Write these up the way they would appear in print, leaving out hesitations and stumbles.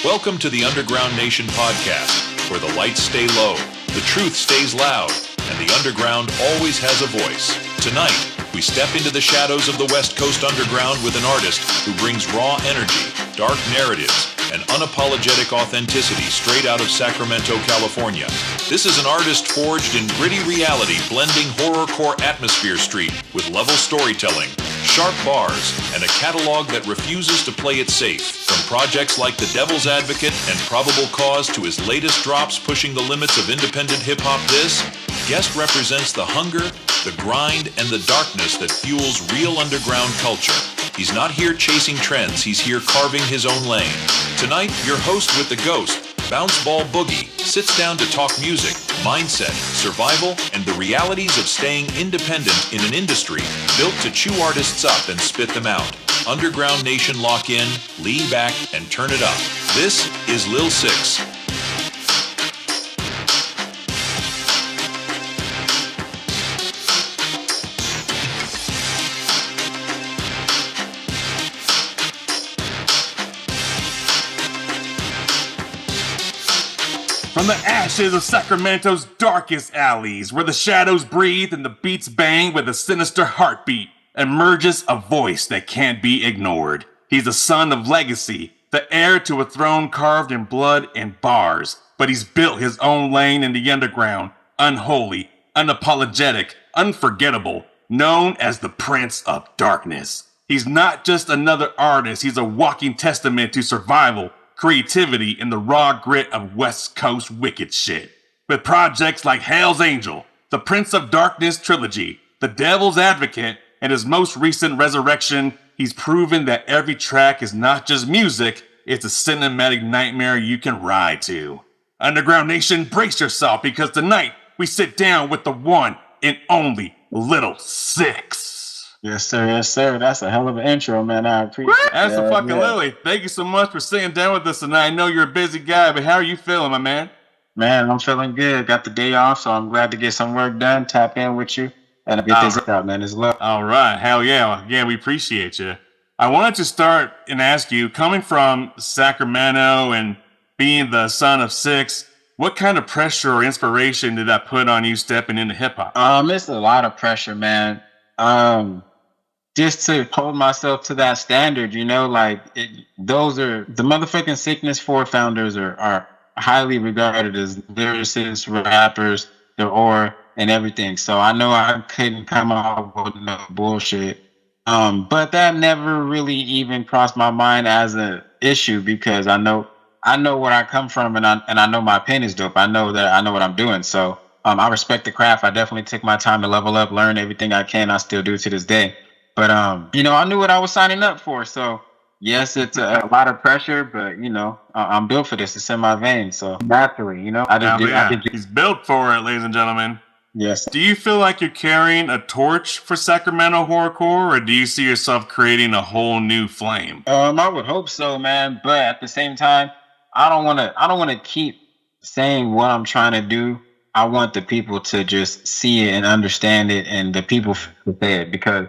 Welcome to the Underground Nation podcast, where the lights stay low, the truth stays loud, and the underground always has a voice. Tonight, we step into the shadows of the West Coast Underground with an artist who brings raw energy, dark narratives, and unapologetic authenticity straight out of Sacramento, California. This is an artist forged in gritty reality, blending horrorcore atmosphere street with level storytelling, sharp bars, and a catalog that refuses to play it safe. From projects like The Devil's Advocate and Probable Cause to his latest drops pushing the limits of independent hip-hop, this guest represents the hunger, the grind, and the darkness that fuels real underground culture. He's not here chasing trends, he's here carving his own lane. Tonight, your host with the ghost, Bounce Ball Boogie, sits down to talk music, mindset, survival, and the realities of staying independent in an industry built to chew artists up and spit them out. Underground Nation, lock in, lean back, and turn it up. This is Lil Sicx. From the ashes of Sacramento's darkest alleys, where the shadows breathe and the beats bang with a sinister heartbeat, emerges a voice that can't be ignored. He's the son of legacy, the heir to a throne carved in blood and bars, but he's built his own lane in the underground, unholy, unapologetic, unforgettable, known as the Prince of Darkness. He's not just another artist, he's a walking testament to survival, creativity, and the raw grit of West Coast wicked shit. With projects like Hell's Angel, the Prince of Darkness trilogy, The Devil's Advocate, and his most recent Resurrection, he's proven that every track is not just music, it's a cinematic nightmare you can ride to. Underground Nation, brace yourself, because tonight we sit down with the one and only Lil Sicx. Yes, sir. Yes, sir. That's a hell of an intro, man. I appreciate it. That's a fucking Lily. Thank you so much for sitting down with us tonight. I know you're a busy guy, but how are you feeling, my man? Man, I'm feeling good. Got the day off, so I'm glad to get some work done, tap in with you, and get this out, man. It's love. All right. Hell yeah. Yeah, we appreciate you. I wanted to start and ask you, coming from Sacramento and being the son of Sicx, what kind of pressure or inspiration did that put on you stepping into hip-hop? It's a lot of pressure, man. Just to hold myself to that standard, those are the motherfucking Sickness 4 founders are highly regarded as lyricists, rappers, and everything. So I know I couldn't come out with no bullshit. But that never really even crossed my mind as an issue because I know where I come from and I know my pen is dope. I know what I'm doing. So I respect the craft. I definitely took my time to level up, learn everything I can. I still do to this day. But, I knew what I was signing up for. So, yes, it's a lot of pressure, but, I'm built for this. It's in my veins. So, naturally, He's built for it, ladies and gentlemen. Yes. Do you feel like you're carrying a torch for Sacramento horrorcore, or do you see yourself creating a whole new flame? I would hope so, man. But at the same time, I don't want to keep saying what I'm trying to do. I want the people to just see it and understand it, and the people prepared because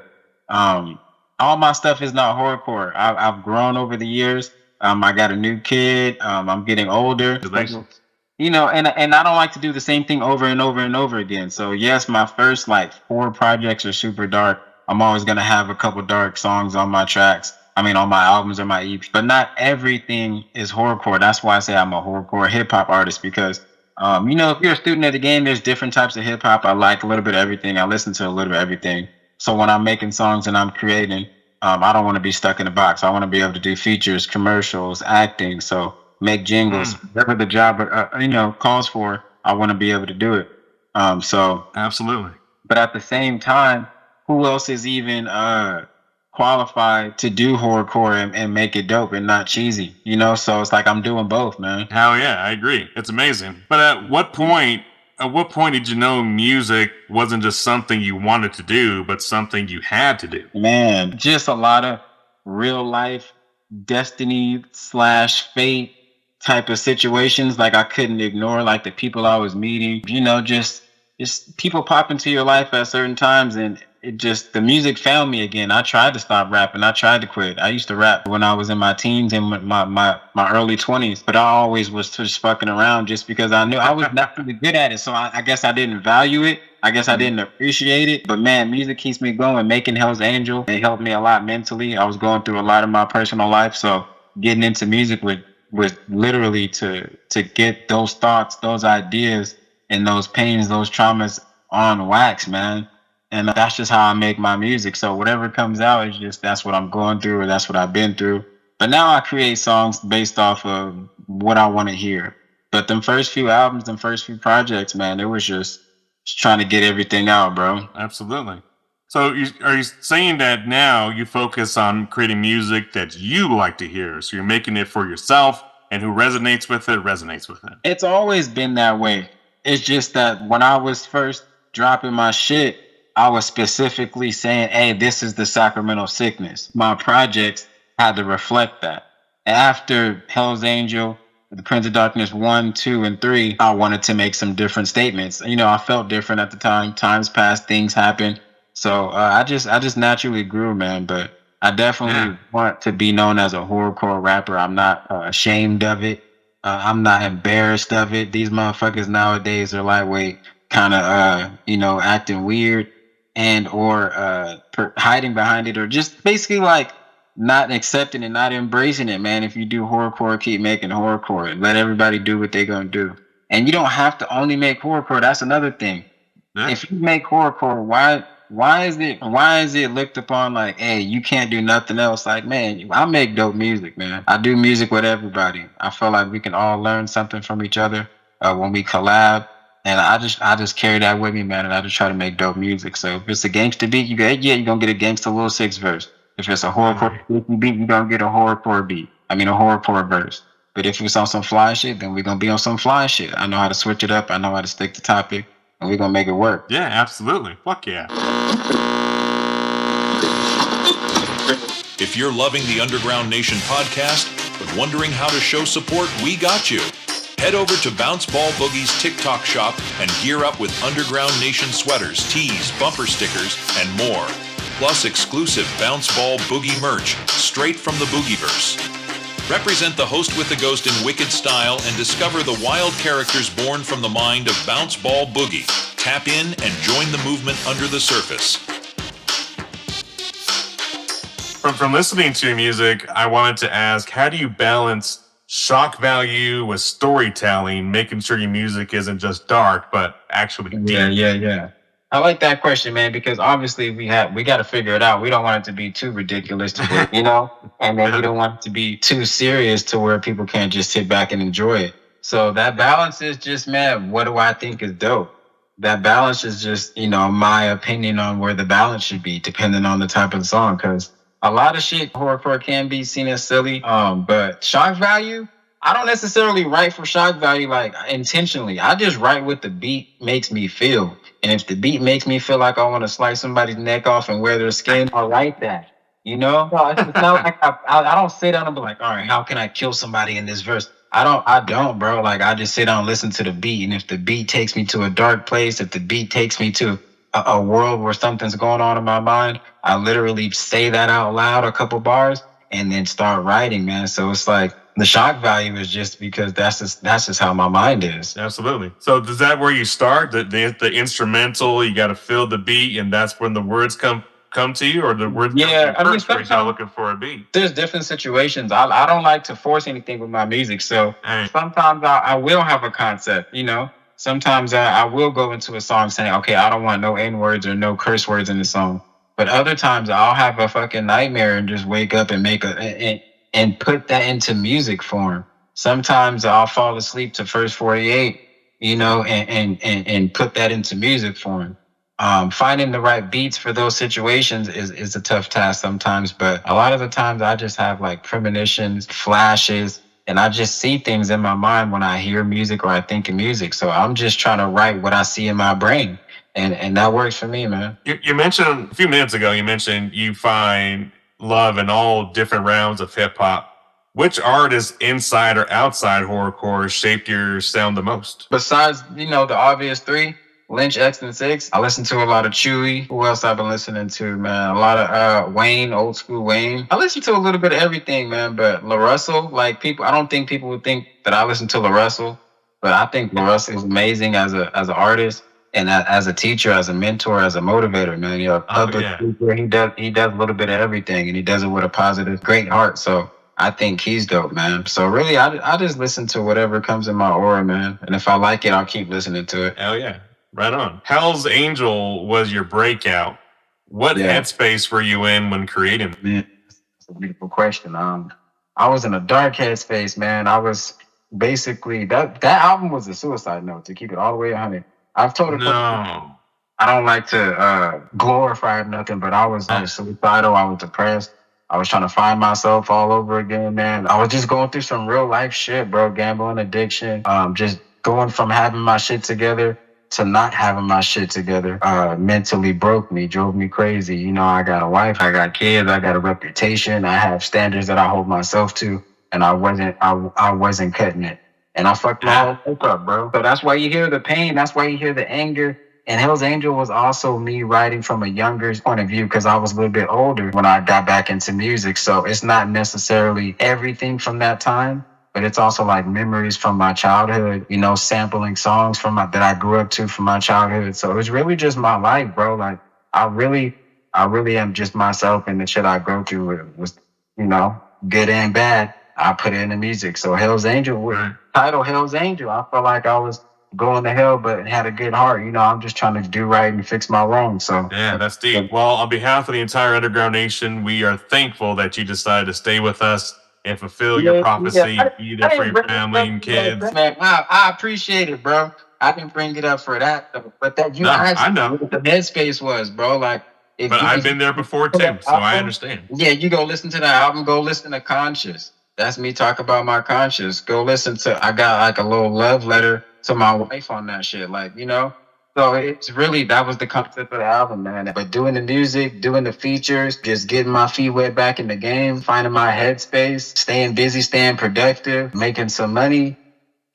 all my stuff is not horrorcore. I've grown over the years. I got a new kid. I'm getting older. And I don't like to do the same thing over and over and over again. So yes, my first 4 projects are super dark. I'm always gonna have a couple dark songs on my tracks. On my albums or my EPs. But not everything is horrorcore. That's why I say I'm a horrorcore hip hop artist because if you're a student of the game, there's different types of hip hop. I like a little bit of everything. I listen to a little bit of everything. So when I'm making songs and I'm creating, I don't want to be stuck in a box. I want to be able to do features, commercials, acting. So make jingles, whatever the job calls for. I want to be able to do it. Absolutely. But at the same time, who else is even qualified to do horrorcore and make it dope and not cheesy? So it's like I'm doing both, man. Hell yeah, I agree. It's amazing. But at what point did you know music wasn't just something you wanted to do, but something you had to do? Man, just a lot of real life destiny/fate type of situations. I couldn't ignore the people I was meeting. just people pop into your life at certain times, and it just the music found me again. I tried to stop rapping. I tried to quit. I used to rap when I was in my teens and my early 20s, but I always was just fucking around just because I knew I was not really good at it. So I guess I didn't value it. I guess I didn't appreciate it. But man, music keeps me going. Making Hell's Angel, it helped me a lot mentally. I was going through a lot of my personal life, so getting into music was literally to get those thoughts, those ideas, and those pains, those traumas on wax, man. And that's just how I make my music. So whatever comes out is just that's what I'm going through or that's what I've been through. But now I create songs based off of what I want to hear. But them first few albums, them first few projects, man, it was just trying to get everything out, bro. Absolutely. So are you saying that now you focus on creating music that you like to hear? So you're making it for yourself, and who resonates with it, resonates with it. It's always been that way. It's just that when I was first dropping my shit, I was specifically saying, hey, this is the Sacramento sickness. My projects had to reflect that. After Hell's Angel, The Prince of Darkness 1, 2, and 3, I wanted to make some different statements. You know, I felt different at the time. Times passed, things happened. So I just naturally grew, man. But I definitely want to be known as a horrorcore rapper. I'm not ashamed of it. I'm not embarrassed of it. These motherfuckers nowadays are lightweight, kind of, acting weird and or hiding behind it, or just basically like not accepting and not embracing it, man. If you do horrorcore, keep making horrorcore. Let everybody do what they're gonna do. And you don't have to only make horrorcore. That's another thing. Yeah. If you make horrorcore, why is it looked upon like, hey, you can't do nothing else? Like, man, I make dope music, man. I do music with everybody. I feel like we can all learn something from each other when we collab. And I just carry that with me, man. And I just try to make dope music. So if it's a gangster beat, you're gonna get a gangster Lil Sicx verse. If it's a horrorcore beat, you're gonna get a horrorcore beat. I mean a horrorcore verse. But if it's on some fly shit, then we're gonna be on some fly shit. I know how to switch it up. I know how to stick to topic, and we're gonna make it work. Yeah, absolutely. Fuck yeah. If you're loving the Underground Nation podcast, but wondering how to show support, we got you. Head over to Bounce Ball Boogie's TikTok shop and gear up with Underground Nation sweaters, tees, bumper stickers, and more. Plus exclusive Bounce Ball Boogie merch straight from the Boogieverse. Represent the host with the ghost in wicked style and discover the wild characters born from the mind of Bounce Ball Boogie. Tap in and join the movement under the surface. From listening to your music, I wanted to ask, how do you balance shock value with storytelling, making sure your music isn't just dark, but actually deep? Yeah. I like that question, man, because obviously we got to figure it out. We don't want it to be too ridiculous to where, and then we don't want it to be too serious to where people can't just sit back and enjoy it. So that balance is just, man, what do I think is dope? That balance is just, my opinion on where the balance should be, depending on the type of song, because a lot of shit, horrorcore can be seen as silly, but shock value, I don't necessarily write for shock value like intentionally. I just write what the beat makes me feel. And if the beat makes me feel like I want to slice somebody's neck off and wear their skin, I'll write that. No, it's not like I don't sit down and be like, all right, how can I kill somebody in this verse? I don't, bro. Like, I just sit down and listen to the beat. And if the beat takes me to a dark place, if the beat takes me to a world where something's going on in my mind, I literally say that out loud, a couple bars, and then start writing, man. So it's like the shock value is just because that's just how my mind is. Absolutely. So is that where you start? The instrumental, you got to feel the beat, and that's when the words come to you, or the words come to you first, where you're looking for a beat? There's different situations. I don't like to force anything with my music, so sometimes I will have a concept, Sometimes I will go into a song saying, okay, I don't want no N-words or no curse words in the song. But other times I'll have a fucking nightmare and just wake up and and put that into music form. Sometimes I'll fall asleep to First 48, and put that into music form. Finding the right beats for those situations is a tough task sometimes, but a lot of the times I just have like premonitions, flashes, and I just see things in my mind when I hear music or I think of music. So I'm just trying to write what I see in my brain. And that works for me, man. You mentioned a few minutes ago, you find love in all different realms of hip hop. Which artist inside or outside horrorcore shaped your sound the most? Besides, the obvious three, Lynch X and Six. I listen to a lot of Chewy. Who else I've been listening to, man? A lot of Wayne, old school Wayne. I listen to a little bit of everything, man. But La Russell, like people, I don't think people would think that I listen to La Russell, but I think La Russell is amazing as an artist and as a teacher, as a mentor, as a motivator, man. You know, public speaker. He does a little bit of everything, and he does it with a positive, great heart. So I think he's dope, man. So really, I just listen to whatever comes in my aura, man. And if I like it, I'll keep listening to it. Hell yeah. Right on. Hell's Angel was your breakout. What headspace were you in when creating? Man, that's a beautiful question. I was in a dark headspace, man. I was basically that album was a suicide note, to keep it all the way 100. I've told it. No. I don't like to glorify nothing, but I was suicidal. I was depressed. I was trying to find myself all over again, man. I was just going through some real life shit, bro. Gambling addiction. Just going from having my shit together to not having my shit together. Mentally broke me, drove me crazy. You know, I got a wife, I got kids, I got a reputation. I have standards that I hold myself to, and I wasn't cutting it. And I fucked my whole life up, bro. So that's why you hear the pain. That's why you hear the anger. And Hell's Angel was also me writing from a younger point of view, because I was a little bit older when I got back into music. So it's not necessarily everything from that time, but it's also like memories from my childhood, you know, sampling songs that I grew up to from my childhood. So it's really just my life, bro. Like I really am just myself, and the shit I go through was, you know, good and bad. I put it in the music. So Hell's Angel, title Hell's Angel, I felt like I was going to hell, but had a good heart. You know, I'm just trying to do right and fix my wrongs. So yeah, that's deep. Well, on behalf of the entire Underground Nation, we are thankful that you decided to stay with us and fulfill your prophecy, be there for your family and kids. Man, I appreciate it, bro. I didn't bring it up for that, though. But that I know what the headspace was, bro. Like, but I've been there before too, so I understand. Yeah, you go listen to that album. Go listen to Conscious. That's me talk about my conscience. Go listen to. I got like a little love letter to my wife on that shit. Like, you know. So it's really, that was the concept of the album, man. But doing the music, doing the features, just getting my feet wet back in the game, finding my headspace, staying busy, staying productive, making some money.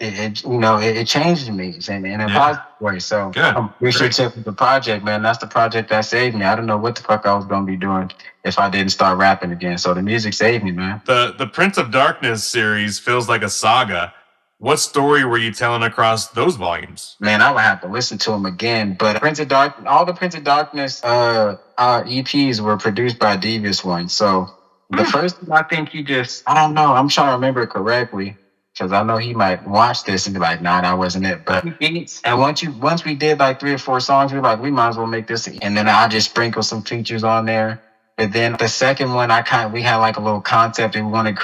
It changed me in a positive way. So I'm appreciative of the project, man. That's the project that saved me. I don't know what the fuck I was gonna be doing if I didn't start rapping again. So the music saved me, man. The Prince of Darkness series feels like a saga. What story were you telling across those volumes? Man, I would have to listen to them again. But all the Prince of Darkness EPs were produced by Devious One. So the first one, I think I don't know. I'm trying to remember it correctly, because I know he might watch this and be like, nah, that wasn't it. But and once we did like 3 or 4 songs, we were like, we might as well make this. And then I just sprinkled some features on there. But then the second one, we had like a little concept, and we wanted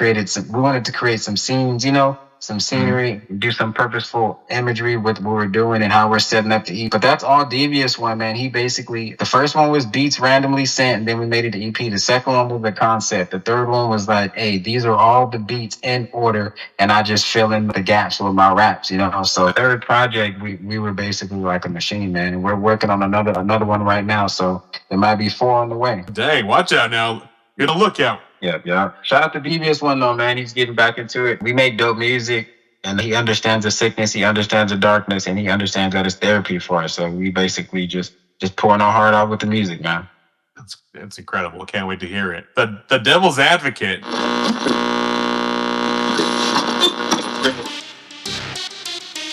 to create some scenes, you know, some scenery, do some purposeful imagery with what we're doing and how we're setting up to eat. But that's all Devious One, man. He basically, the first one was beats randomly sent, and then we made it to EP. The second one was the concept. The third one was like, hey, these are all the beats in order, and I just fill in the gaps with my raps, you know. So third project, we were basically like a machine, man. And we're working on another one right now. So there might be 4 on the way. Dang, watch out now. Get a lookout. Yeah. Shout out to Devious One, though, man. He's getting back into it. We make dope music, and he understands the sickness, he understands the darkness, and he understands that it's therapy for us. So we basically just pouring our heart out with the music, man. That's incredible. Can't wait to hear it. The Devil's Advocate.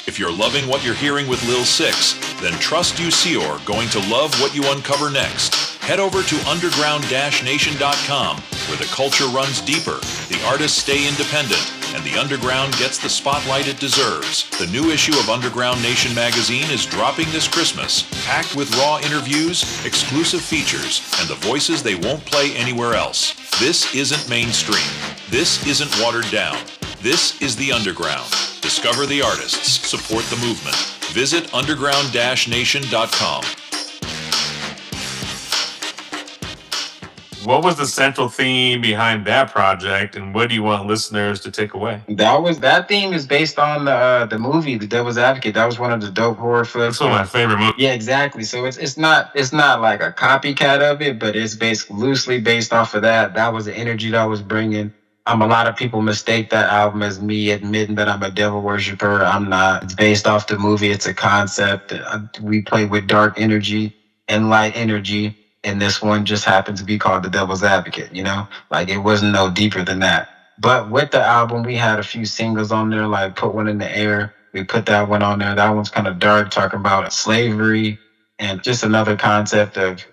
If you're loving what you're hearing with Lil Sicx, then trust you're going to love what you uncover next. Head over to underground-nation.com, where the culture runs deeper, the artists stay independent, and the underground gets the spotlight it deserves. The new issue of Underground Nation magazine is dropping this Christmas, packed with raw interviews, exclusive features, and the voices they won't play anywhere else. This isn't mainstream. This isn't watered down. This is the underground. Discover the artists. Support the movement. Visit underground-nation.com. What was the central theme behind that project, and what do you want listeners to take away? That theme is based on the movie The Devil's Advocate. That was one of the dope horror films. That's one of my favorite movies. Yeah, exactly. So it's not like a copycat of it, but it's loosely based off of that. That was the energy that I was bringing. A lot of people mistake that album as me admitting that I'm a devil worshiper. I'm not. It's based off the movie. It's a concept. We play with dark energy and light energy, and this one just happened to be called The Devil's Advocate. You know, like it wasn't no deeper than that. But with the album, we had a few singles on there, like Put One in the Air. We put that one on there. That one's kind of dark, talking about slavery and just another concept of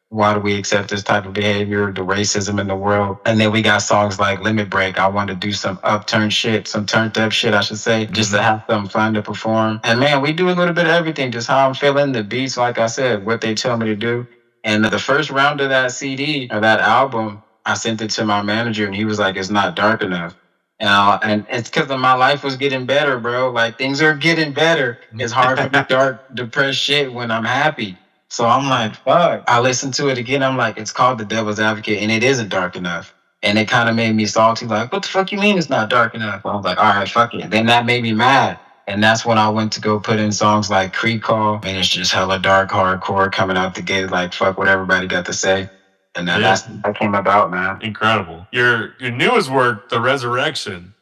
why do we accept this type of behavior, the racism in the world. And then we got songs like Limit Break. I want to do some upturned shit, some turned up shit, I should say, just to have something fun to perform. And man, we do a little bit of everything, just how I'm feeling, the beats, like I said, what they tell me to do. And the first round of that CD or that album, I sent it to my manager and he was like, it's not dark enough. And it's because my life was getting better, bro. Like things are getting better. It's hard for me dark, depressed shit when I'm happy. So I'm like, fuck. I listened to it again. I'm like, it's called The Devil's Advocate, and it isn't dark enough. And it kind of made me salty, like, what the fuck you mean it's not dark enough? I was like, all right, fuck it. Then that made me mad. And that's when I went to go put in songs like Creek Call, and it's just hella dark hardcore coming out the gate, like, fuck what everybody got to say. And then that came about, man. Incredible. Your newest work, The Resurrection.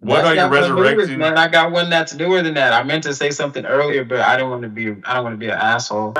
What are you resurrecting? Man, I got one that's newer than that. I meant to say something earlier, but I don't want to be an asshole.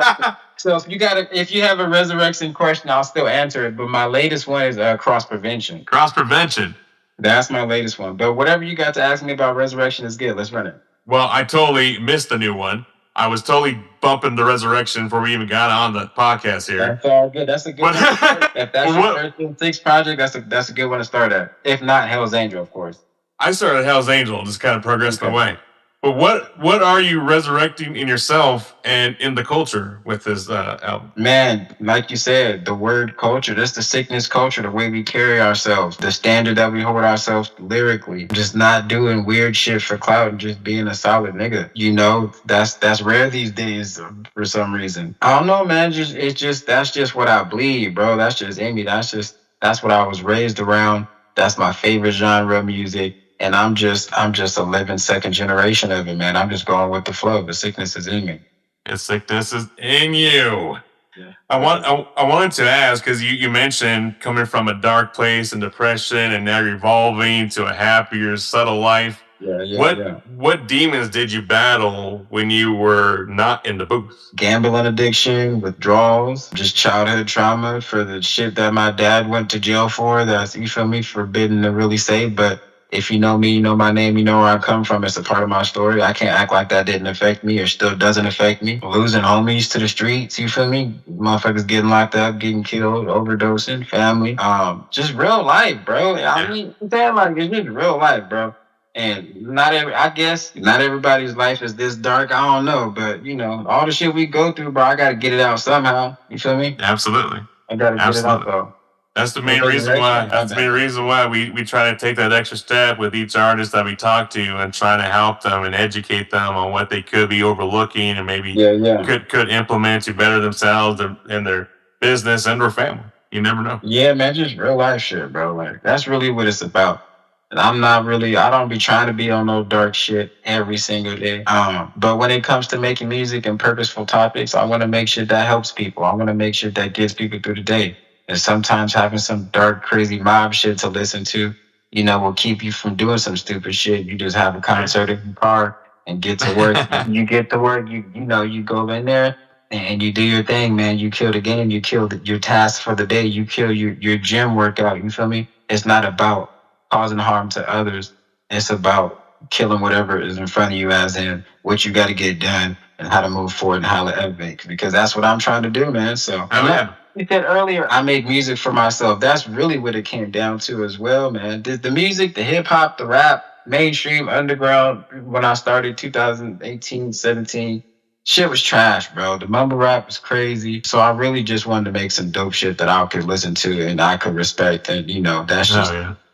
So if you have a resurrection question, I'll still answer it. But my latest one is cross prevention. Cross prevention. That's my latest one. But whatever you got to ask me about resurrection is good. Let's run it. Well, I totally missed the new one. I was totally bumping The Resurrection before we even got on the podcast here. That's all good. That's a good one. If that's your first Lil Sicx project, that's a good one to start at. If not, Hell's Angel, of course. I started Hell's Angel, just kind of progressed my way. But what are you resurrecting in yourself and in the culture with this album? Man, like you said, the word culture, that's the sickness culture, the way we carry ourselves, the standard that we hold ourselves lyrically, just not doing weird shit for clout and just being a solid nigga. You know, that's rare these days for some reason. I don't know, man. That's just what I bleed, bro. That's just in me. That's what I was raised around. That's my favorite genre of music. And I'm just a living second generation of it, man. I'm just going with the flow. The sickness is in me. The sickness is in you. Yeah. I wanted to ask, because you mentioned coming from a dark place and depression, and now you're evolving to a happier, subtle life. What demons did you battle when you were not in the booth? Gambling addiction, withdrawals, just childhood trauma for the shit that my dad went to jail for. That's, you feel me, forbidden to really say, but if you know me, you know my name, you know where I come from. It's a part of my story. I can't act like that didn't affect me or still doesn't affect me. Losing homies to the streets, you feel me? Motherfuckers getting locked up, getting killed, overdosing, family. Just real life, bro. I mean, like it's just real life, bro. And not everybody's life is this dark. I don't know, but you know, all the shit we go through, bro, I gotta get it out somehow. You feel me? Absolutely. I gotta get it out though. That's the main reason why. That's the main reason why we try to take that extra step with each artist that we talk to and try to help them and educate them on what they could be overlooking and maybe could implement to better themselves and their business and their family. You never know. Yeah, man, just real life shit, bro. Like that's really what it's about. And I don't be trying to be on no dark shit every single day. But when it comes to making music and purposeful topics, I want to make sure that helps people. I want to make sure that gets people through the day. And sometimes having some dark, crazy mob shit to listen to, you know, will keep you from doing some stupid shit. You just have a concert in your car and get to work. You get to work, you go in there and you do your thing, man. You kill the game, you kill your task for the day, you kill your gym workout, you feel me? It's not about causing harm to others. It's about killing whatever is in front of you, as in what you got to get done and how to move forward and how to elevate. Because that's what I'm trying to do, man. So, you said earlier, I make music for myself. That's really what it came down to as well, man. The music, the hip hop, the rap, mainstream, underground, when I started 2018, 17, shit was trash, bro. The mumble rap was crazy. So I really just wanted to make some dope shit that I could listen to and I could respect. And, you know, that's just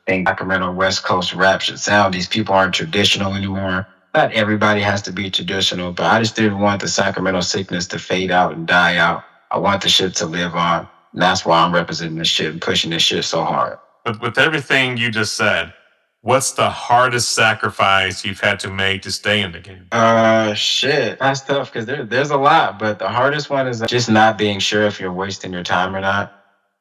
Sacramento West Coast rap should sound. These people aren't traditional anymore. Not everybody has to be traditional, but I just didn't want the Sacramento sickness to fade out and die out. I want the shit to live on. And that's why I'm representing this shit and pushing this shit so hard. But with everything you just said, what's the hardest sacrifice you've had to make to stay in the game? Shit. That's tough because there's a lot. But the hardest one is just not being sure if you're wasting your time or not.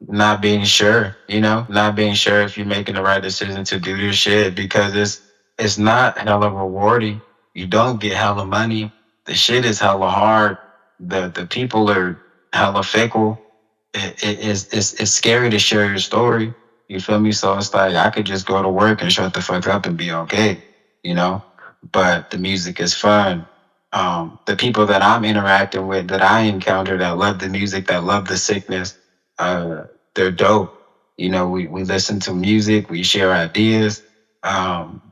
not being sure, not being sure if you're making the right decision to do this shit because it's not hella rewarding. You don't get hella money. The shit is hella hard. The people are hella fickle. It's scary to share your story. You feel me? So it's like I could just go to work and shut the fuck up and be okay, you know. But the music is fun. The people that I'm interacting with, that I encounter, that love the music, that love the sickness, uh, they're dope. We listen to music, we share ideas.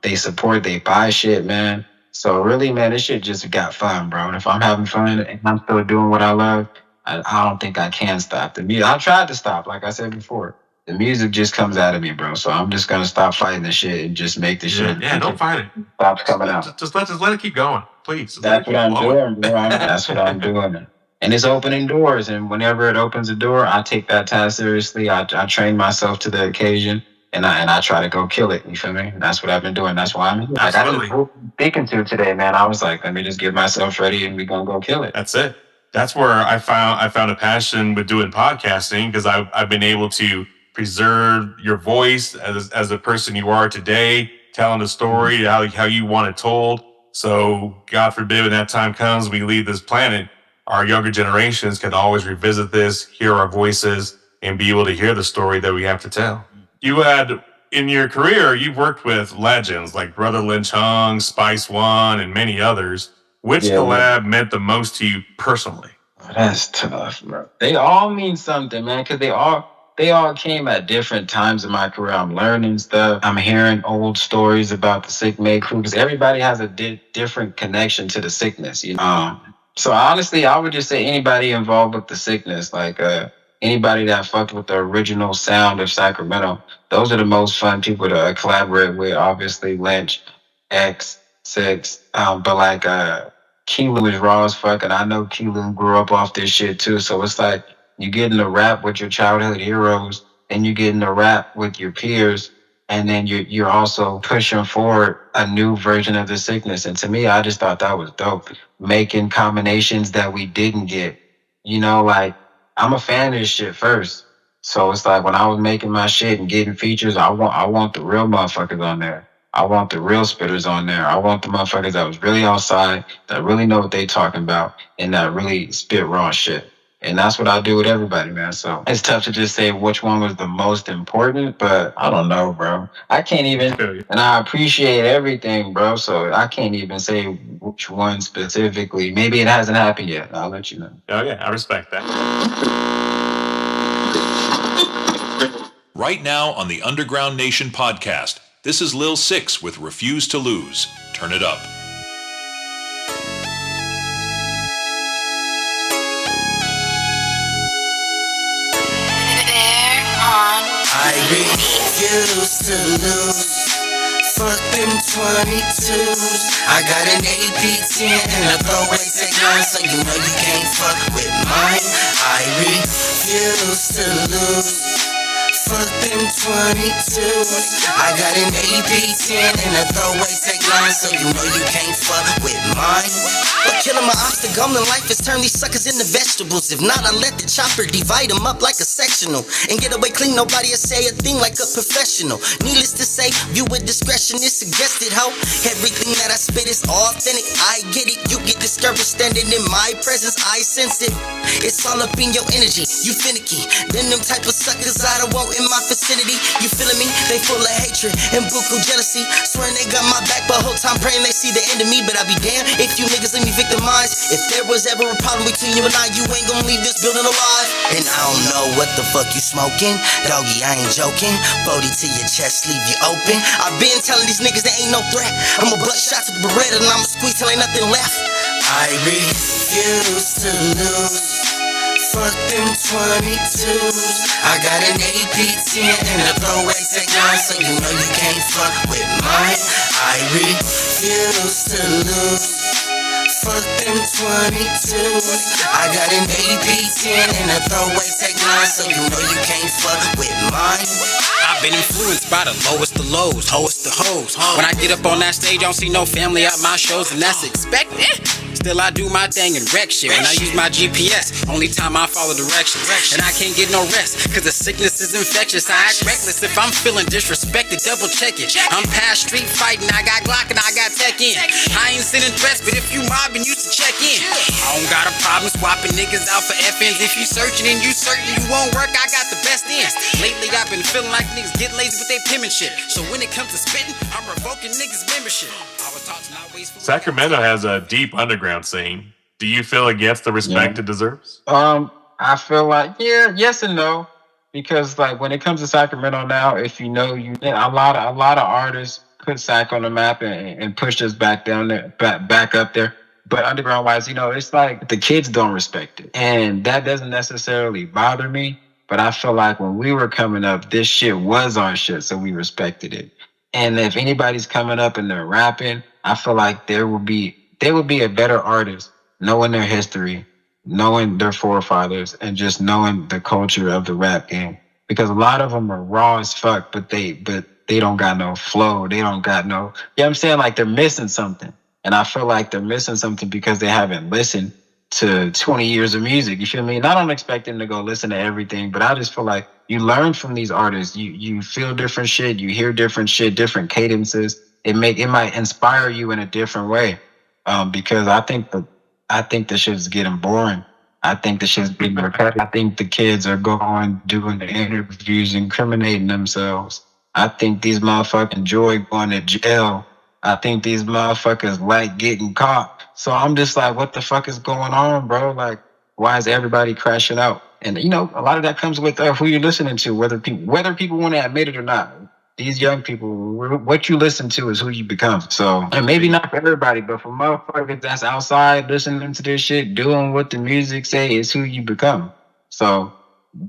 They support, they buy shit, man. So really, man, this shit just got fun, bro. And if I'm having fun and I'm still doing what I love, I don't think I can stop the music. I tried to stop, like I said before. The music just comes out of me, bro. So I'm just gonna stop fighting the shit and just make the shit. Yeah, don't fight it. Stop coming out. Just let it keep going, please. That's what I'm doing, bro. That's what I'm doing. And it's opening doors. And whenever it opens a door, I take that task seriously. I train myself to the occasion, and I try to go kill it. You feel me? That's what I've been doing. That's why I'm here. Like, I was speaking to today, man. I was like, let me just get myself ready, and we're gonna go kill it. That's it. That's where I found a passion with doing podcasting because I've been able to preserve your voice as the person you are today, telling the story how you want it told. So God forbid when that time comes, we leave this planet, our younger generations can always revisit this, hear our voices, and be able to hear the story that we have to tell. You had in your career, you've worked with legends like Brother Lynch Hung, Spice One, and many others. Which collab meant the most to you personally? That's tough, bro. They all mean something, man, because they all came at different times in my career. I'm learning stuff. I'm hearing old stories about the Sick Made crew because everybody has a different connection to the sickness, So honestly, I would just say anybody involved with the sickness, like anybody that fucked with the original sound of Sacramento. Those are the most fun people to collaborate with. Obviously, Lynch, X, Sicx, but like Keelu is raw as fuck, and I know Keelu grew up off this shit too. So it's like you get in the rap with your childhood heroes, and you get in the rap with your peers, and then you're also pushing forward a new version of the sickness. And to me, I just thought that was dope. Making combinations that we didn't get. Like I'm a fan of this shit first. So it's like when I was making my shit and getting features, I want the real motherfuckers on there. I want the real spitters on there. I want the motherfuckers that was really outside, that really know what they talking about, and that really spit raw shit. And that's what I do with everybody, man. So it's tough to just say which one was the most important, but I don't know, bro. I can't even, and I appreciate everything, bro. So I can't even say which one specifically. Maybe it hasn't happened yet. I'll let you know. Oh, yeah, I respect that. Right now on the Underground Nation podcast, this is Lil Sicx with Refuse to Lose. Turn it up. I refuse to lose. Fuck them 22s. I got an AP10 and a throwaway tech 9, so you know you can't fuck with mine. I refuse to lose. Fuck them 22s. I got an AP10 and a throwaway tech 9, so you know you can't fuck with mine. But killing my obstacle in life is turn these suckers into vegetables. If not, I let the chopper divide them up like a sectional and get away clean. Nobody will say a thing like a professional. Needless to say, view with discretion is suggested. How everything that I spit is authentic. I get it. You get discouraged standing in my presence. I sense it. It's all up in your energy. You finicky. Then them type of suckers I don't want in my vicinity. You feeling me? They full of hatred and buku jealousy. Swearing they got my back, but whole time praying they see the end of me. But I be damned if you niggas let me victimized. If there was ever a problem between you and I, you ain't gonna leave this building alive. And I don't know what the fuck you smoking, doggy, I ain't joking. 40 to your chest, leave you open. I've been telling these niggas there ain't no threat. I'ma butt shots with the Beretta and I'ma squeeze till ain't nothing left. I refuse to lose. Fuck them 22s. I got an AP10 and a throwaway tech 9, so you know you can't fuck with mine. I refuse to lose. Fuck them 22s. I got an AP10 and a throwaway tech 9, so you know you can't fuck with mine. I've been influenced by the lowest of lows, hoest to hoes. When I get up on that stage, I don't see no family at my shows, and that's expected. Still I do my thing and wreck shit. When I use my GPS, only time I follow directions. And I can't get no rest, cause the sickness is infectious. I act reckless if I'm feeling disrespected, double check it. I'm past street fighting, I got Glock and I got tech in. I ain't sending threats, but if you mobbing, you should check in. I don't got a problem swapping niggas out for FNs. If you searching and you certain you won't work, I got the best ends. Lately I've been feeling like niggas get lazy with their penmanship. So when it comes to spitting, I'm revoking niggas' membership. I was taught to not waste food. Sacramento has a deep underground scene. Do you feel it gets the respect it deserves? I feel like yes and no, because like when it comes to Sacramento now, if you know, a lot of artists put Sac on the map and pushed us back down there, back up there. But underground wise, it's like the kids don't respect it, and that doesn't necessarily bother me. But I feel like when we were coming up, this shit was our shit, so we respected it. And if anybody's coming up and they're rapping, I feel like they would be a better artist knowing their history, knowing their forefathers, and just knowing the culture of the rap game. Because a lot of them are raw as fuck, but they don't got no flow. They don't got no, I'm saying? Like they're missing something. And I feel like they're missing something because they haven't listened to 20 years of music. You feel me? And I don't expect them to go listen to everything, but I just feel like you learn from these artists. You feel different shit. You hear different shit, different cadences. It might inspire you in a different way. Because I think the shit is getting boring. I think the shit's getting repetitive. I think the kids are going doing the interviews, incriminating themselves. I think these motherfuckers enjoy going to jail. I think these motherfuckers like getting caught. So I'm just like, what the fuck is going on, bro? Like, why is everybody crashing out? And a lot of that comes with who you're listening to, whether people want to admit it or not. These young people, what you listen to is who you become. So, and maybe not for everybody, but for motherfuckers that's outside listening to this shit, doing what the music say is who you become. So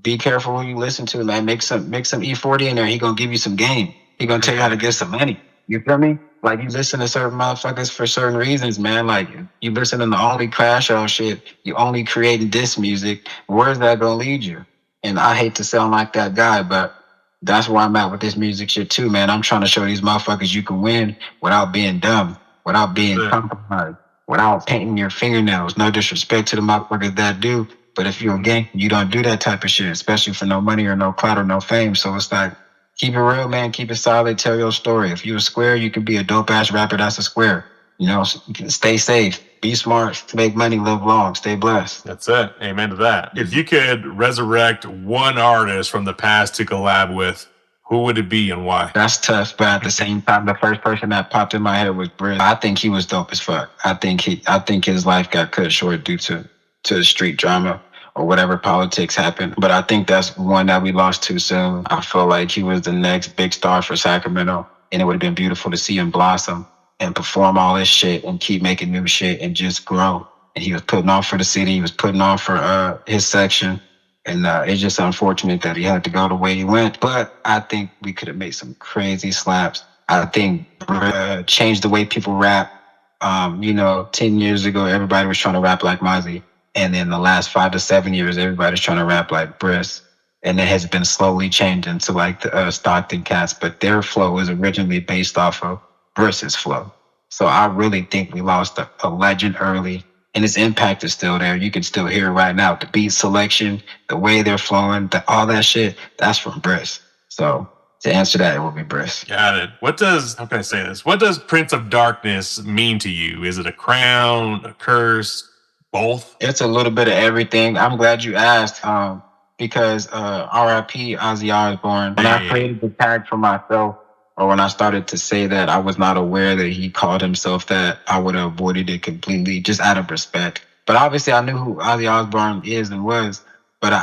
be careful who you listen to, man. Make some E40 in there. He gonna give you some game. He gonna tell you how to get some money. You feel me? Like you listen to certain motherfuckers for certain reasons, man. Like you listen to the only crash out shit. You only creating diss music. Where's that gonna lead you? And I hate to sound like that guy, but that's where I'm at with this music shit too, man. I'm trying to show these motherfuckers you can win without being dumb, without being compromised, without painting your fingernails. No disrespect to the motherfuckers that do, but if you're a gang, you don't do that type of shit, especially for no money or no clout or no fame. So it's like, keep it real, man. Keep it solid. Tell your story. If you're a square, you can be a dope ass rapper. That's a square. Stay safe. Be smart. Make money. Live long. Stay blessed. That's it. Amen to that. If you could resurrect one artist from the past to collab with, who would it be and why? That's tough, but at the same time, the first person that popped in my head was Briz. I think he was dope as fuck. I think his life got cut short due to street drama or whatever politics happened. But I think that's one that we lost too soon. I feel like he was the next big star for Sacramento, and it would have been beautiful to see him blossom and perform all this shit and keep making new shit and just grow. And he was putting on for the city. He was putting on for his section. And it's just unfortunate that he had to go the way he went. But I think we could have made some crazy slaps. I think changed the way people rap. 10 years ago, everybody was trying to rap like Mozzie. And in the last 5 to 7 years, everybody's trying to rap like Briz. And it has been slowly changing to like the Stockton cats. But their flow was originally based off of Briz's flow. So I really think we lost a legend early. And his impact is still there. You can still hear it right now. The beat selection, the way they're flowing, all that shit, that's from Briz. So to answer that, it will be Briz. Got it. How can I say this? What does Prince of Darkness mean to you? Is it a crown, a curse, both? It's a little bit of everything. I'm glad you asked because R.I.P. Ozzy Osbourne. When I created the tag for myself, or when I started to say that, I was not aware that he called himself that. I would have avoided it completely, just out of respect. But obviously, I knew who Ozzy Osbourne is and was. But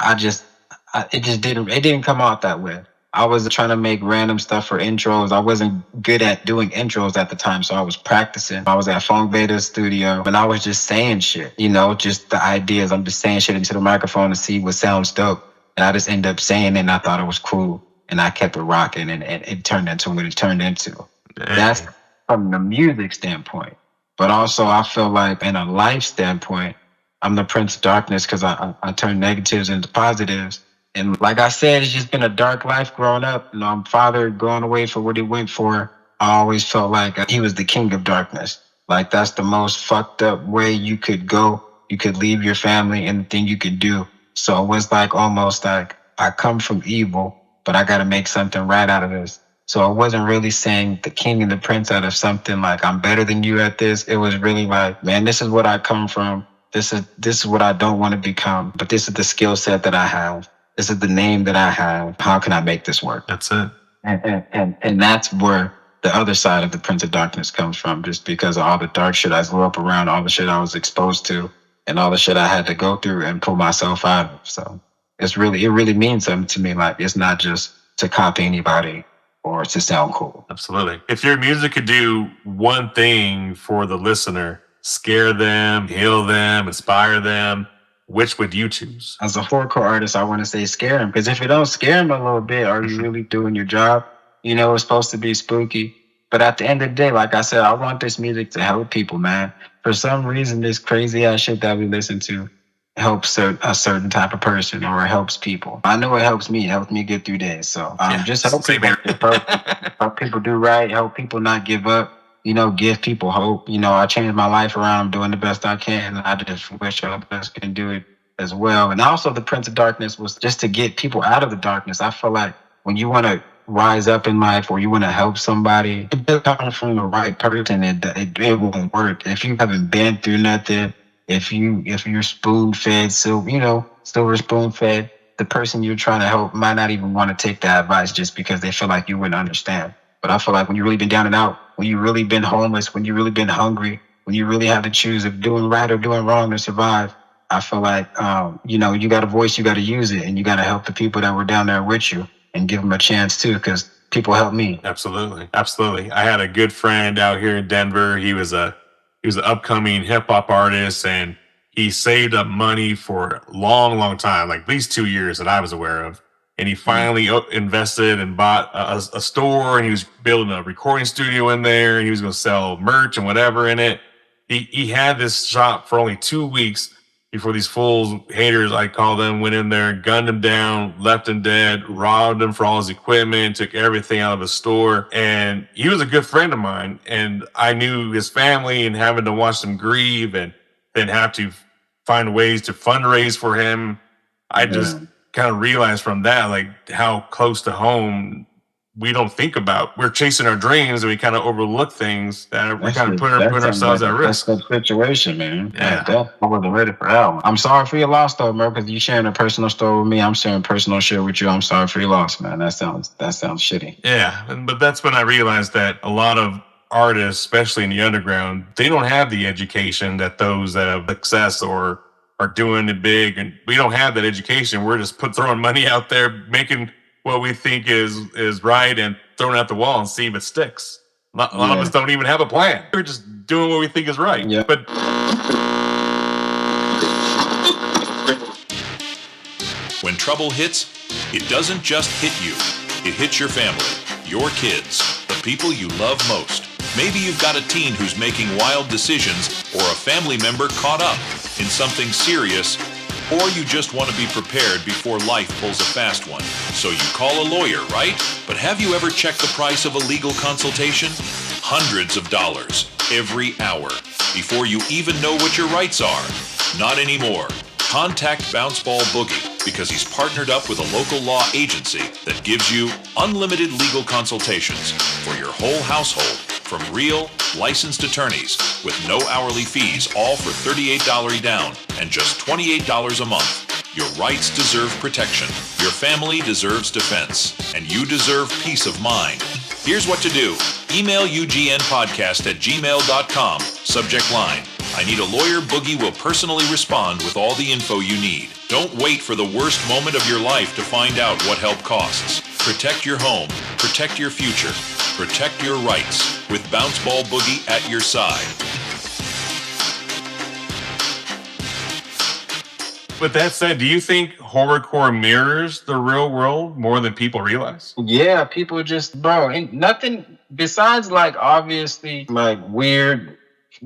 it didn't come out that way. I was trying to make random stuff for intros. I wasn't good at doing intros at the time, so I was practicing. I was at Funk Beta's studio, and I was just saying shit. Just the ideas. I'm just saying shit into the microphone to see what sounds dope. And I just ended up saying it, and I thought it was cool. And I kept it rocking, and it turned into what it turned into. Dang. That's from the music standpoint. But also, I feel like in a life standpoint, I'm the Prince of Darkness because I turn negatives into positives. And like I said, it's just been a dark life growing up. My father going away for what he went for. I always felt like he was the king of darkness. Like, that's the most fucked up way you could go. You could leave your family and the thing you could do. So it was like almost like I come from evil, but I got to make something right out of this. So it wasn't really saying the king and the prince out of something like I'm better than you at this. It was really like, man, this is what I come from. This is what I don't want to become, but this is the skill set that I have. This is the name that I have. How can I make this work? That's it. And that's where the other side of the Prince of Darkness comes from, just because of all the dark shit I grew up around, all the shit I was exposed to, and all the shit I had to go through and pull myself out of. So it really means something to me. Like, it's not just to copy anybody or to sound cool. Absolutely. If your music could do one thing for the listener, scare them, heal them, inspire them, which would you choose? As a horrorcore artist, I want to say scare them, because if you don't scare them a little bit, are you really doing your job? You know, it's supposed to be spooky. But at the end of the day, like I said, I want this music to help people, man. For some reason, this crazy ass shit that we listen to helps a certain type of person, or it helps people. I know it helps me. It helps me get through days. So just help people, help people do right, help people not give up, you know, give people hope. You know, I changed my life around. I'm doing the best I can. And I just wish others can do it as well. And also the Prince of Darkness was just to get people out of the darkness. I feel like when you want to rise up in life, or you want to help somebody, it doesn't come from the right person. It won't work. If you haven't been through nothing, if you're spoon fed, so you know, silver spoon fed, the person you're trying to help might not even want to take that advice just because they feel like you wouldn't understand. But I feel like when you really been down and out, when you really been homeless, when you really been hungry, when you really have to choose of doing right or doing wrong to survive, I feel like you know, you got a voice, you got to use it, and you got to help the people that were down there with you and give them a chance too, because people help me. Absolutely. Absolutely. I had a good friend out here in Denver. He was an upcoming hip hop artist, and he saved up money for a long, long time, like at least 2 years that I was aware of. And he finally invested and bought a store, and he was building a recording studio in there, and he was going to sell merch and whatever in it. He had this shop for only 2 weeks before these fools, haters, I call them, went in there, gunned him down, left him dead, robbed him for all his equipment, took everything out of his store. And he was a good friend of mine. And I knew his family, and having to watch them grieve and then have to find ways to fundraise for him. I just kind of realized from that, like, how close to home we don't think about. We're chasing our dreams, and we kind of overlook things that we're kind of putting ourselves at risk. That's a situation, man. Yeah. I wasn't ready for that one. I'm sorry for your loss, though, bro, because you sharing a personal story with me. I'm sharing personal shit with you. I'm sorry for your loss, man. That sounds shitty. Yeah, but that's when I realized that a lot of artists, especially in the underground, they don't have the education that those that have success or are doing it big, and we don't have that education. We're just throwing money out there, making what we think is right, and throwing it at the wall and see if it sticks. A lot of us don't even have a plan. We're just doing what we think is right. Yeah. But When trouble hits, it doesn't just hit you. It hits your family, your kids, the people you love most. Maybe you've got a teen who's making wild decisions, or a family member caught up in something serious, or you just want to be prepared before life pulls a fast one. So you call a lawyer, right? But have you ever checked the price of a legal consultation? Hundreds of dollars every hour before you even know what your rights are. Not anymore. Contact Bounce Ball Boogie, because he's partnered up with a local law agency that gives you unlimited legal consultations for your whole household, from real, licensed attorneys with no hourly fees, all for $38 down and just $28 a month. Your rights deserve protection, your family deserves defense, and you deserve peace of mind. Here's what to do. Email ugnpodcast@gmail.com, subject line, I need a lawyer. Boogie will personally respond with all the info you need. Don't wait for the worst moment of your life to find out what help costs. Protect your home, protect your future, protect your rights with Bounce Ball Boogie at your side. with that said, do you think horrorcore mirrors the real world more than people realize? Yeah, people just, bro, ain't nothing besides like obviously like weird,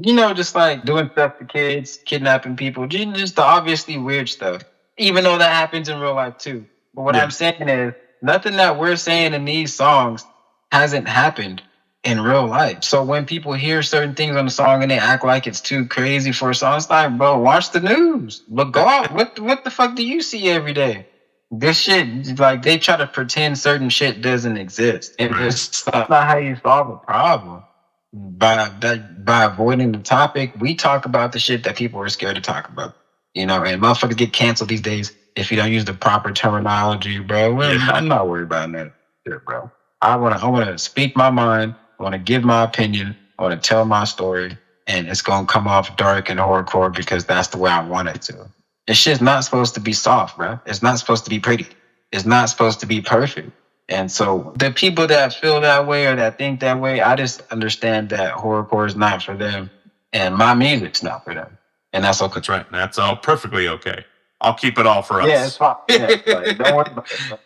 just like doing stuff to kids, kidnapping people, just the obviously weird stuff. Even though that happens in real life too. But what I'm saying is nothing that we're saying in these songs hasn't happened. in real life. So when people hear certain things on the song and they act like it's too crazy for a song, it's like, bro, watch the news. Look, go out. What the fuck do you see every day? This shit, like, they try to pretend certain shit doesn't exist. And it's not how you solve a problem. By avoiding the topic, we talk about the shit that people are scared to talk about. And motherfuckers get canceled these days if you don't use the proper terminology, bro. I'm not worried about that shit, bro. I wanna speak my mind. I wanna give my opinion. I wanna tell my story, and it's gonna come off dark and horrorcore because that's the way I want it to. This shit's not supposed to be soft, bro. It's not supposed to be pretty. It's not supposed to be perfect. And so the people that feel that way or that think that way, I just understand that horrorcore is not for them, and my music's not for them, and that's okay. That's right. That's all perfectly okay. I'll keep it all for us. Yeah, it's fine. Yeah, like, don't worry about it.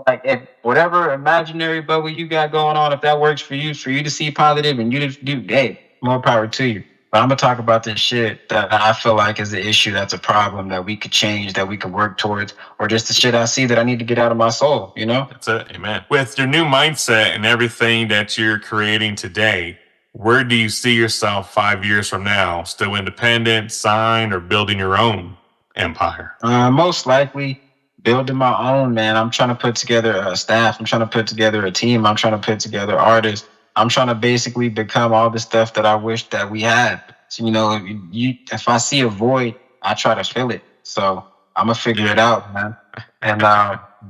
Like, if whatever imaginary bubble you got going on, if that works for you to see positive and you to do, hey, more power to you. But I'm gonna talk about this shit that I feel like is an issue, that's a problem that we could change, that we could work towards, or just the shit I see that I need to get out of my soul, That's it, amen. With your new mindset and everything that you're creating today, where do you see yourself 5 years from now? Still independent, signed, or building your own empire? Most likely building my own, man. I'm trying to put together a staff. I'm trying to put together a team. I'm trying to put together artists. I'm trying to basically become all the stuff that I wish that we had. So, if I see a void, I try to fill it. So I'm gonna figure it out, man. And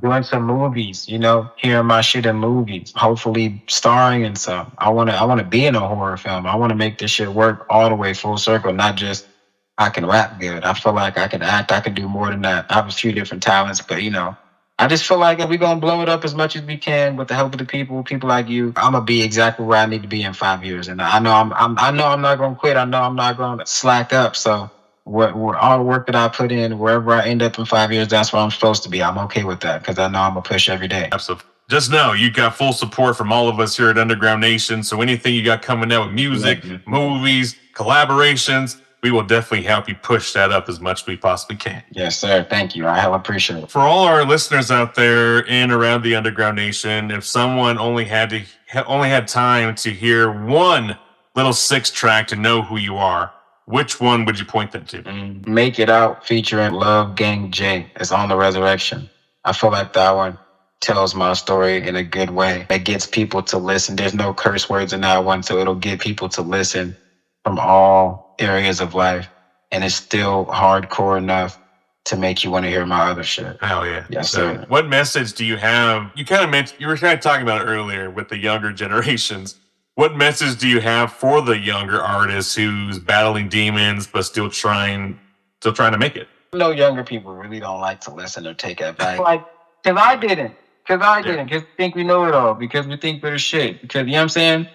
doing some movies, hearing my shit in movies, hopefully starring in some. I wanna be in a horror film. I wanna make this shit work all the way full circle, not just I can rap good. I feel like I can act. I can do more than that. I have a few different talents, but I just feel like if we're gonna blow it up as much as we can with the help of the people like you, I'm gonna be exactly where I need to be in 5 years. And I know I know I'm not gonna quit. I know I'm not gonna slack up. So all the work that I put in, wherever I end up in 5 years, that's where I'm supposed to be. I'm okay with that because I know I'm gonna push every day. Absolutely. Just know you got full support from all of us here at Underground Nation. So anything you got coming out with music, movies, collaborations, we will definitely help you push that up as much as we possibly can. Yes, sir. Thank you. I hella appreciate it. For all our listeners out there in around the Underground Nation, if someone only had time to hear one Lil Sicx track to know who you are, which one would you point them to? Make It Out featuring Love Gang J. It's on the Resurrection. I feel like that one tells my story in a good way. It gets people to listen. There's no curse words in that one, so it'll get people to listen from all areas of life, and it's still hardcore enough to make you want to hear my other shit. Hell yeah. Yes, So sir. what message do you have? You were kind of talking about it earlier with the younger generations. What message do you have for the younger artists who's battling demons but still trying to make it? Younger people really don't like to listen or take advice. Because I didn't. Because we think we know it all. Because we think we're the shit. Because, you know what I'm saying?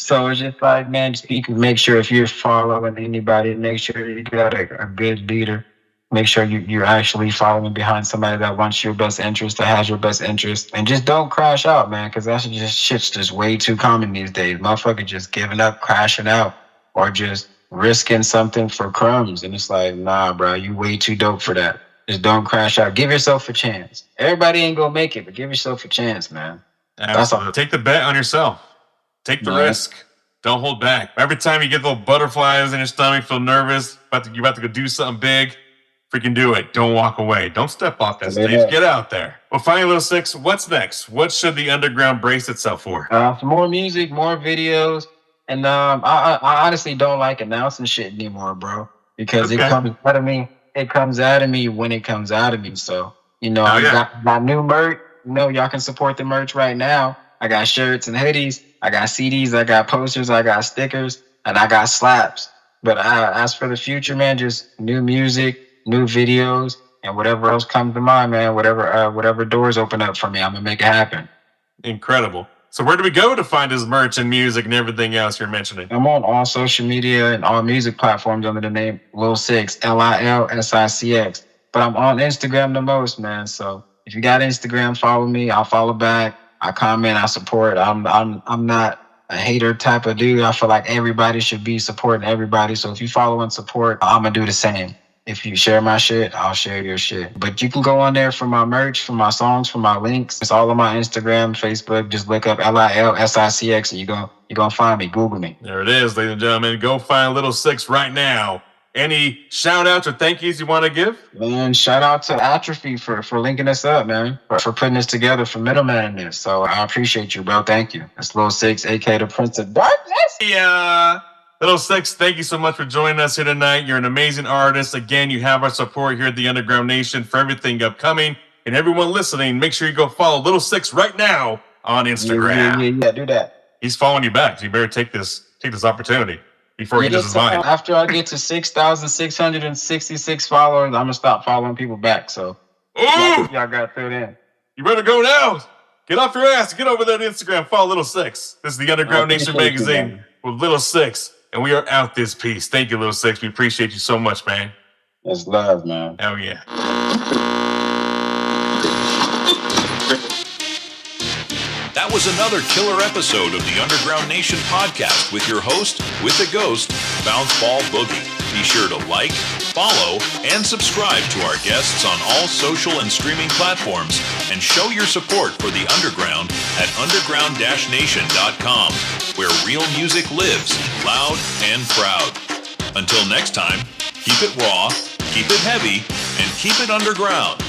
So it's just like, man, just make sure if you're following anybody, make sure you got a good leader. Make sure you're actually following behind somebody that wants your best interest, that has your best interest. And just don't crash out, man, because shit's just way too common these days. Motherfucker just giving up, crashing out, or just risking something for crumbs. And it's like, nah, bro, you way too dope for that. Just don't crash out. Give yourself a chance. Everybody ain't gonna make it, but give yourself a chance, man. That's all. Take the bet on yourself. Take the risk. Don't hold back. Every time you get little butterflies in your stomach, feel nervous, you're about to go do something big, freaking do it. Don't walk away. Don't step off that stage. Get out there. Well, finally, Lil Sicx, what's next? What should the underground brace itself for? Some more music, more videos. And I honestly don't like announcing shit anymore, bro, because it comes out of me. It comes out of me when it comes out of me. So, I got my new merch. Y'all can support the merch right now. I got shirts and hoodies. I got CDs. I got posters. I got stickers. And I got slaps. But as for the future, man, just new music, new videos, and whatever else comes to mind, man. Whatever doors open up for me, I'm going to make it happen. Incredible. So where do we go to find his merch and music and everything else you're mentioning? I'm on all social media and all music platforms under the name Lil Sicx, LILSICX. But I'm on Instagram the most, man. So if you got Instagram, follow me. I'll follow back. I comment. I support. I'm not a hater type of dude. I feel like everybody should be supporting everybody. So if you follow and support, I'm gonna do the same. If you share my shit, I'll share your shit. But you can go on there for my merch, for my songs, for my links. It's all on my Instagram, Facebook. Just look up LILSICX and you're gonna find me. Google me. There it is, ladies and gentlemen. Go find Lil Sicx right now. Any shout outs or thank yous you want to give? Man, shout out to Atrophy for linking us up, man. For putting this together, for middleman this. So I appreciate you, bro. Thank you. That's Lil Sicx, aka the Prince of Darkness. Yeah. Lil Sicx, thank you so much for joining us here tonight. You're an amazing artist. Again, you have our support here at the Underground Nation for everything upcoming. And everyone listening, make sure you go follow Lil Sicx right now on Instagram. Yeah, do that. He's following you back, so you better take this opportunity before he loses his mind. After I get to 6,666 followers, I'm gonna stop following people back. So y'all got through in. You better go now. Get off your ass. Get over there to Instagram. Follow Lil Sicx. This is the Underground Nation magazine with Lil Sicx. And we are out this piece. Thank you, Lil Sicx. We appreciate you so much, man. It's love, man. Hell yeah. That was another killer episode of the Underground Nation podcast with your host, with the ghost, Bounce Ball Boogie. Be sure to like, follow, and subscribe to our guests on all social and streaming platforms, and show your support for the Underground at underground-nation.com, where real music lives, loud and proud. Until next time, keep it raw, keep it heavy, and keep it underground.